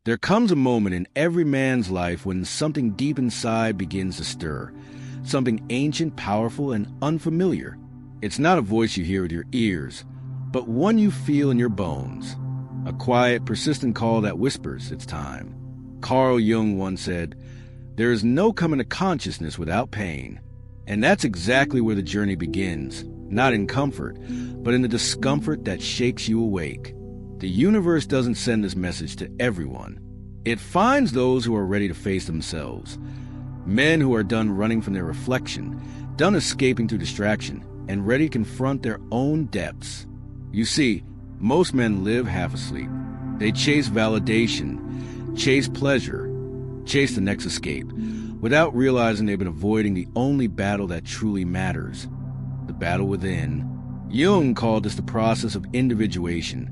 There comes a moment in every man's life when something deep inside begins to stir, something ancient, powerful, and unfamiliar. It's not a voice you hear with your ears, but one you feel in your bones. A quiet, persistent call that whispers it's time. Carl Jung once said, "There is no coming to consciousness without pain." And that's exactly where the journey begins, not in comfort, but in the discomfort that shakes you awake. The universe doesn't send this message to everyone. It finds those who are ready to face themselves. Men who are done running from their reflection, done escaping through distraction, and ready to confront their own depths. You see, most men live half asleep. They chase validation, chase pleasure, chase the next escape, without realizing they've been avoiding the only battle that truly matters, the battle within. Jung called this the process of individuation,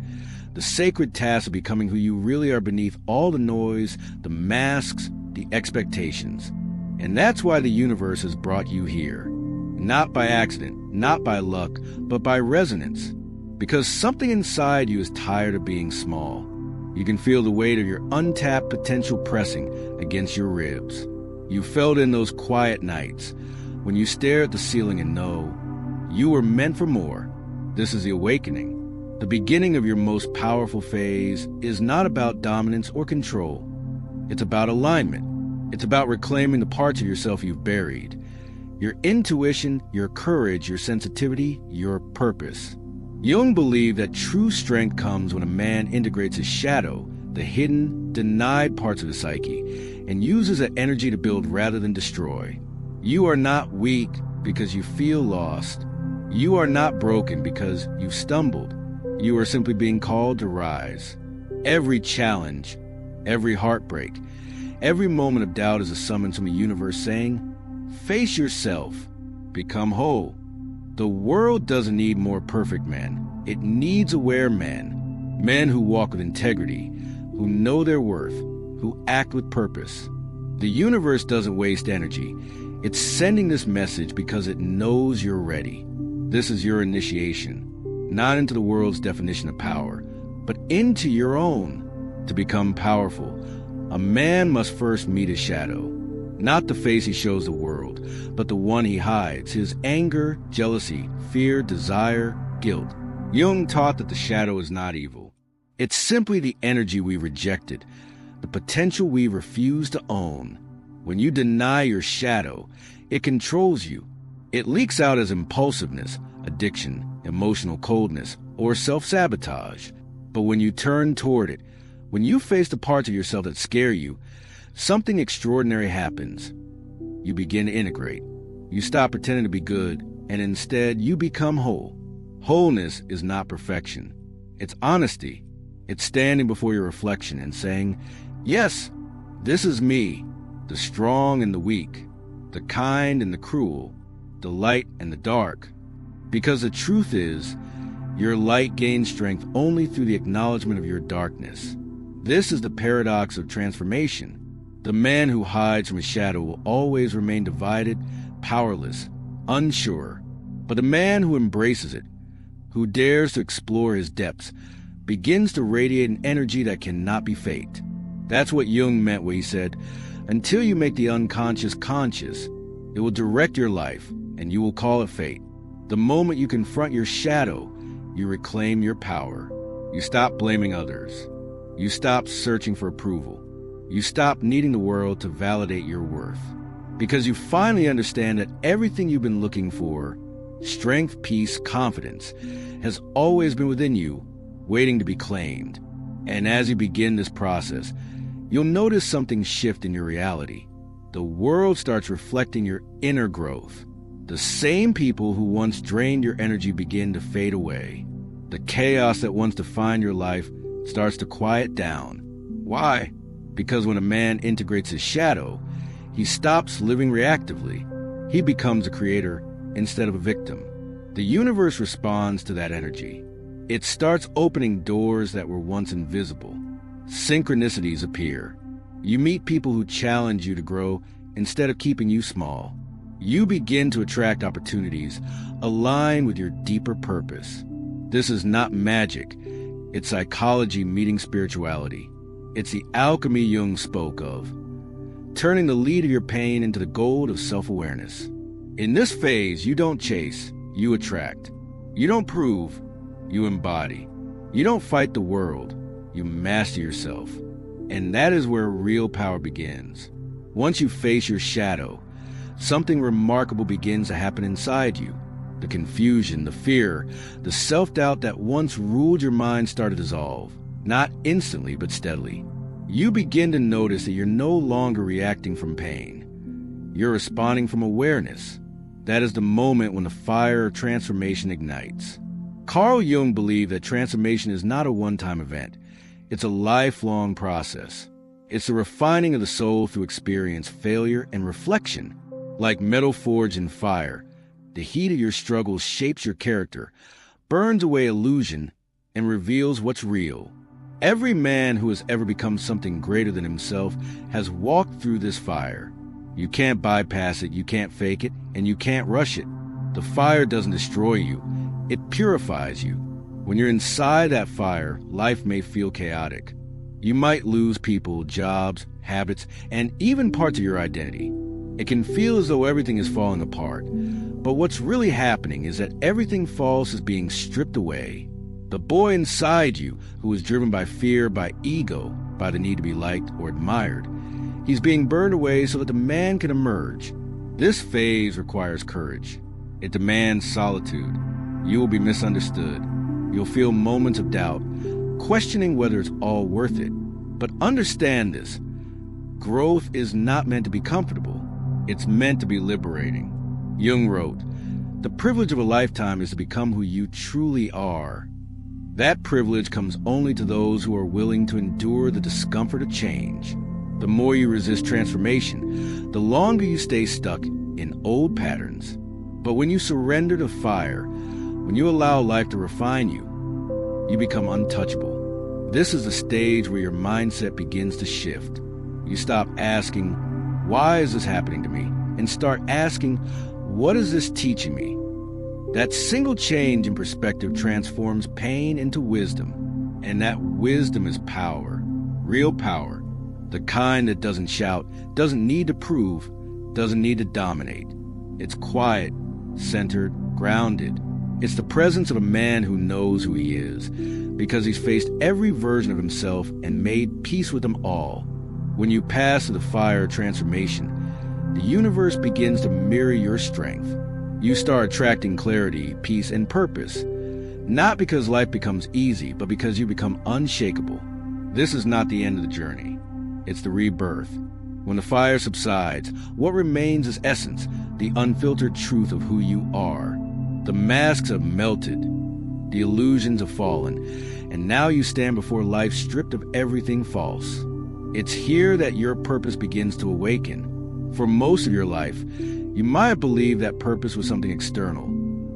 the sacred task of becoming who you really are beneath all the noise, the masks, the expectations. And that's why the universe has brought you here. Not by accident, not by luck, but by resonance. Because something inside you is tired of being small. You can feel the weight of your untapped potential pressing against your ribs. You felt in those quiet nights when you stare at the ceiling and know you were meant for more. This is the awakening. The beginning of your most powerful phase is not about dominance or control. It's about alignment. It's about reclaiming the parts of yourself you've buried. Your intuition, your courage, your sensitivity, your purpose. Jung believed that true strength comes when a man integrates his shadow, the hidden, denied parts of his psyche, and uses that energy to build rather than destroy. You are not weak because you feel lost. You are not broken because you've stumbled. You are simply being called to rise. Every challenge, every heartbreak, every moment of doubt is a summons from the universe saying, face yourself, become whole. The world doesn't need more perfect men. It needs aware men. Men who walk with integrity, who know their worth, who act with purpose. The universe doesn't waste energy. It's sending this message because it knows you're ready. This is your initiation, not into the world's definition of power, but into your own. To become powerful, a man must first meet his shadow. Not the face he shows the world, but the one he hides, his anger, jealousy, fear, desire, guilt. Jung taught that the shadow is not evil. It's simply the energy we rejected, the potential we refuse to own. When you deny your shadow, it controls you. It leaks out as impulsiveness, addiction, emotional coldness, or self-sabotage. But when you turn toward it, when you face the parts of yourself that scare you, something extraordinary happens. You begin to integrate. You stop pretending to be good, and instead you become whole. Wholeness is not perfection. It's honesty. It's standing before your reflection and saying, yes, this is me, the strong and the weak, the kind and the cruel, the light and the dark. Because the truth is, your light gains strength only through the acknowledgement of your darkness. This is the paradox of transformation. The man who hides from his shadow will always remain divided, powerless, unsure. But the man who embraces it, who dares to explore his depths, begins to radiate an energy that cannot be faked. That's what Jung meant when he said, until you make the unconscious conscious, it will direct your life, and you will call it fate. The moment you confront your shadow, you reclaim your power. You stop blaming others. You stop searching for approval. You stop needing the world to validate your worth. Because you finally understand that everything you've been looking for, strength, peace, confidence, has always been within you, waiting to be claimed. And as you begin this process, you'll notice something shift in your reality. The world starts reflecting your inner growth. The same people who once drained your energy begin to fade away. The chaos that once defined your life starts to quiet down. Why? Because when a man integrates his shadow, he stops living reactively. He becomes a creator instead of a victim. The universe responds to that energy. It starts opening doors that were once invisible. Synchronicities appear. You meet people who challenge you to grow instead of keeping you small. You begin to attract opportunities aligned with your deeper purpose. This is not magic. It's psychology meeting spirituality. It's the alchemy Jung spoke of, turning the lead of your pain into the gold of self-awareness. In this phase, you don't chase, you attract. You don't prove, you embody. You don't fight the world, you master yourself. And that is where real power begins. Once you face your shadow, something remarkable begins to happen inside you. The confusion, the fear, the self-doubt that once ruled your mind start to dissolve. Not instantly, but steadily. You begin to notice that you're no longer reacting from pain. You're responding from awareness. That is the moment when the fire of transformation ignites. Carl Jung believed that transformation is not a one-time event. It's a lifelong process. It's the refining of the soul through experience, failure, and reflection. Like metal forged in fire, the heat of your struggles shapes your character, burns away illusion, and reveals what's real. Every man who has ever become something greater than himself has walked through this fire. You can't bypass it, you can't fake it, and you can't rush it. The fire doesn't destroy you, it purifies you. When you're inside that fire, life may feel chaotic. You might lose people, jobs, habits, and even parts of your identity. It can feel as though everything is falling apart. But what's really happening is that everything false is being stripped away. The boy inside you, who is driven by fear, by ego, by the need to be liked or admired, he's being burned away so that the man can emerge. This phase requires courage. It demands solitude. You will be misunderstood. You'll feel moments of doubt, questioning whether it's all worth it. But understand this. Growth is not meant to be comfortable. It's meant to be liberating. Jung wrote, "The privilege of a lifetime is to become who you truly are." That privilege comes only to those who are willing to endure the discomfort of change. The more you resist transformation, the longer you stay stuck in old patterns. But when you surrender to fire, when you allow life to refine you, you become untouchable. This is the stage where your mindset begins to shift. You stop asking, "Why is this happening to me?" and start asking, "What is this teaching me?" That single change in perspective transforms pain into wisdom. And that wisdom is power, real power. The kind that doesn't shout, doesn't need to prove, doesn't need to dominate. It's quiet, centered, grounded. It's the presence of a man who knows who he is, because he's faced every version of himself and made peace with them all. When you pass through the fire of transformation, the universe begins to mirror your strength. You start attracting clarity, peace, and purpose. Not because life becomes easy, but because you become unshakable. This is not the end of the journey. It's the rebirth. When the fire subsides, what remains is essence, the unfiltered truth of who you are. The masks have melted. The illusions have fallen. And now you stand before life stripped of everything false. It's here that your purpose begins to awaken. For most of your life, you might have believed that purpose was something external,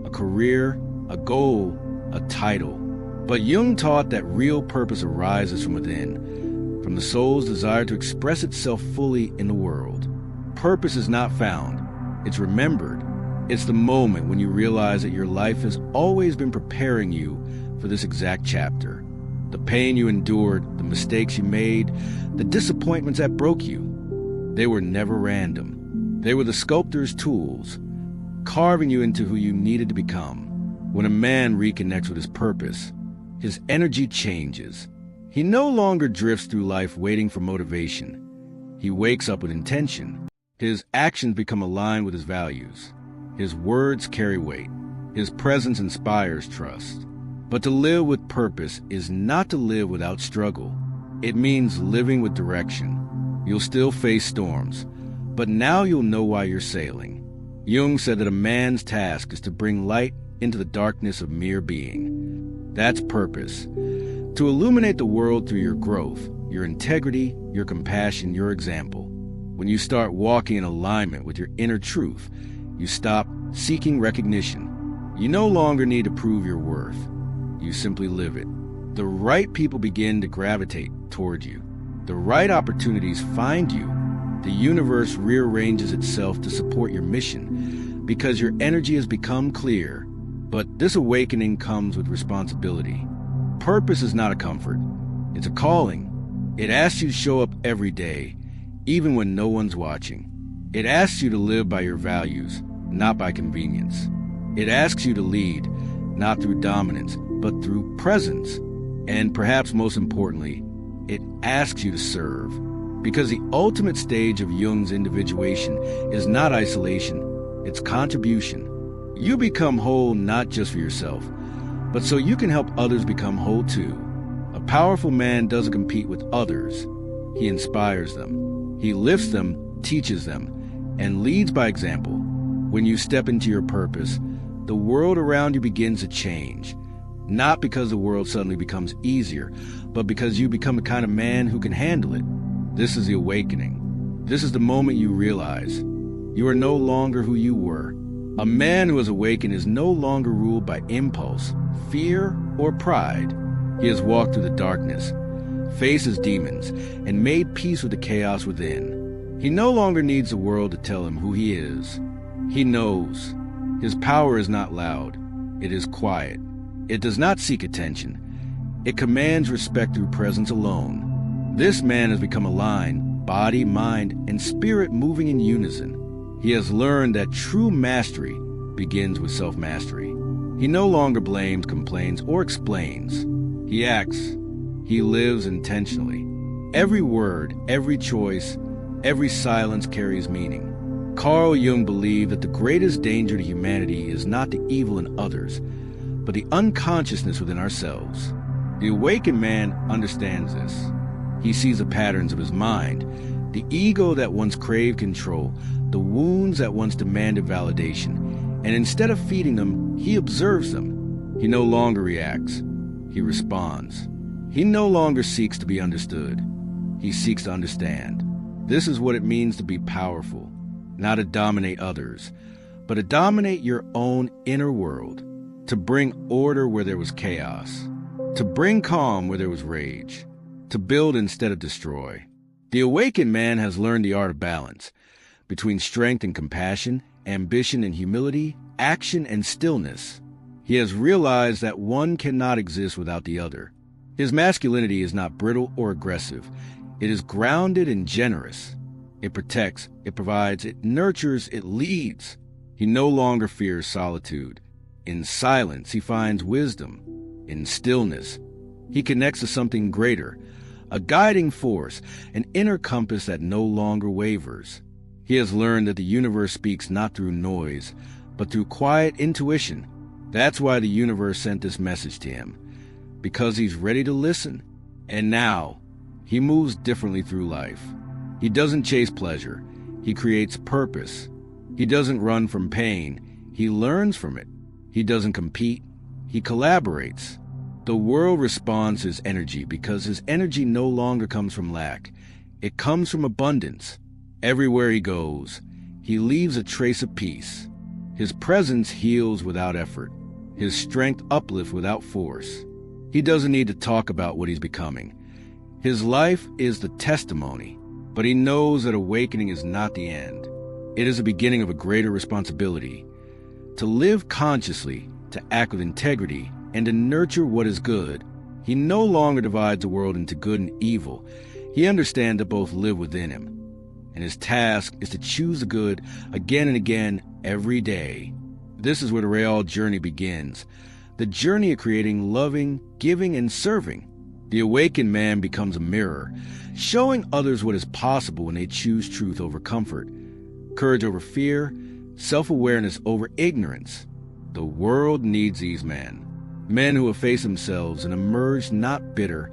a career, a goal, a title. But Jung taught that real purpose arises from within, from the soul's desire to express itself fully in the world. Purpose is not found, it's remembered. It's the moment when you realize that your life has always been preparing you for this exact chapter. The pain you endured, the mistakes you made, the disappointments that broke you, they were never random. They were the sculptor's tools, carving you into who you needed to become. When a man reconnects with his purpose, his energy changes. He no longer drifts through life waiting for motivation. He wakes up with intention. His actions become aligned with his values. His words carry weight. His presence inspires trust. But to live with purpose is not to live without struggle. It means living with direction. You'll still face storms, but now you'll know why you're sailing. Jung said that a man's task is to bring light into the darkness of mere being. That's purpose. To illuminate the world through your growth, your integrity, your compassion, your example. When you start walking in alignment with your inner truth, you stop seeking recognition. You no longer need to prove your worth. You simply live it. The right people begin to gravitate toward you. The right opportunities find you. The universe rearranges itself to support your mission because your energy has become clear. But this awakening comes with responsibility. Purpose is not a comfort. It's a calling. It asks you to show up every day, even when no one's watching. It asks you to live by your values, not by convenience. It asks you to lead, not through dominance, but through presence. And perhaps most importantly, it asks you to serve. Because the ultimate stage of Jung's individuation is not isolation, it's contribution. You become whole not just for yourself, but so you can help others become whole too. A powerful man doesn't compete with others. He inspires them. He lifts them, teaches them, and leads by example. When you step into your purpose, the world around you begins to change. Not because the world suddenly becomes easier, but because you become the kind of man who can handle it. This is the awakening. This is the moment you realize you are no longer who you were. A man who has awakened is no longer ruled by impulse, fear, or pride. He has walked through the darkness, faced his demons, and made peace with the chaos within. He no longer needs the world to tell him who he is. He knows. His power is not loud. It is quiet. It does not seek attention. It commands respect through presence alone. This man has become aligned, body, mind, and spirit moving in unison. He has learned that true mastery begins with self-mastery. He no longer blames, complains, or explains. He acts. He lives intentionally. Every word, every choice, every silence carries meaning. Carl Jung believed that the greatest danger to humanity is not the evil in others, but the unconsciousness within ourselves. The awakened man understands this. He sees the patterns of his mind, the ego that once craved control, the wounds that once demanded validation, and instead of feeding them, he observes them. He no longer reacts. He responds. He no longer seeks to be understood. He seeks to understand. This is what it means to be powerful, not to dominate others, but to dominate your own inner world, to bring order where there was chaos, to bring calm where there was rage, to build instead of destroy. The awakened man has learned the art of balance between strength and compassion, ambition and humility, action and stillness. He has realized that one cannot exist without the other. His masculinity is not brittle or aggressive. It is grounded and generous. It protects, it provides, it nurtures, it leads. He no longer fears solitude. In silence, he finds wisdom. In stillness, he connects to something greater, a guiding force, an inner compass that no longer wavers. He has learned that the universe speaks not through noise, but through quiet intuition. That's why the universe sent this message to him, because he's ready to listen. And now, he moves differently through life. He doesn't chase pleasure. He creates purpose. He doesn't run from pain. He learns from it. He doesn't compete. He collaborates. The world responds to his energy because his energy no longer comes from lack. It comes from abundance. Everywhere he goes, he leaves a trace of peace. His presence heals without effort. His strength uplifts without force. He doesn't need to talk about what he's becoming. His life is the testimony, but he knows that awakening is not the end. It is the beginning of a greater responsibility. To live consciously, to act with integrity, and to nurture what is good. He no longer divides the world into good and evil. He understands that both live within him. And his task is to choose the good again and again every day. This is where the real journey begins. The journey of creating, loving, giving, and serving. The awakened man becomes a mirror, showing others what is possible when they choose truth over comfort, courage over fear, self-awareness over ignorance. The world needs these men. Men who have faced themselves and emerged not bitter,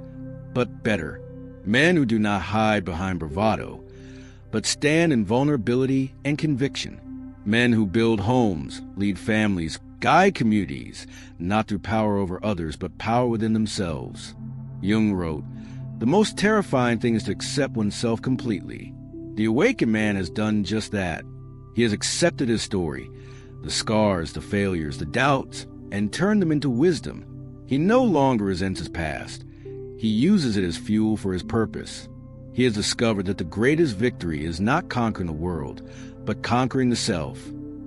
but better. Men who do not hide behind bravado, but stand in vulnerability and conviction. Men who build homes, lead families, guide communities, not through power over others, but power within themselves. Jung wrote, "The most terrifying thing is to accept oneself completely." The awakened man has done just that. He has accepted his story, the scars, the failures, the doubts, and turned them into wisdom. He no longer resents his past. He uses it as fuel for his purpose. He has discovered that the greatest victory is not conquering the world, but conquering the self.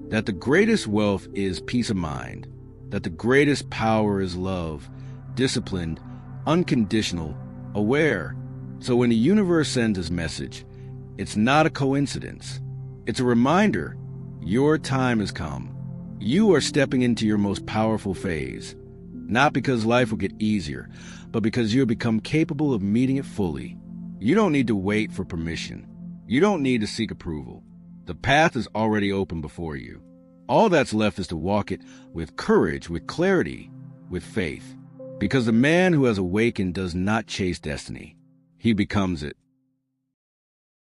That the greatest wealth is peace of mind. That the greatest power is love, disciplined, unconditional, aware. So when the universe sends this message, it's not a coincidence. It's a reminder. Your time has come. You are stepping into your most powerful phase. Not because life will get easier, but because you have become capable of meeting it fully. You don't need to wait for permission. You don't need to seek approval. The path is already open before you. All that's left is to walk it with courage, with clarity, with faith. Because the man who has awakened does not chase destiny. He becomes it.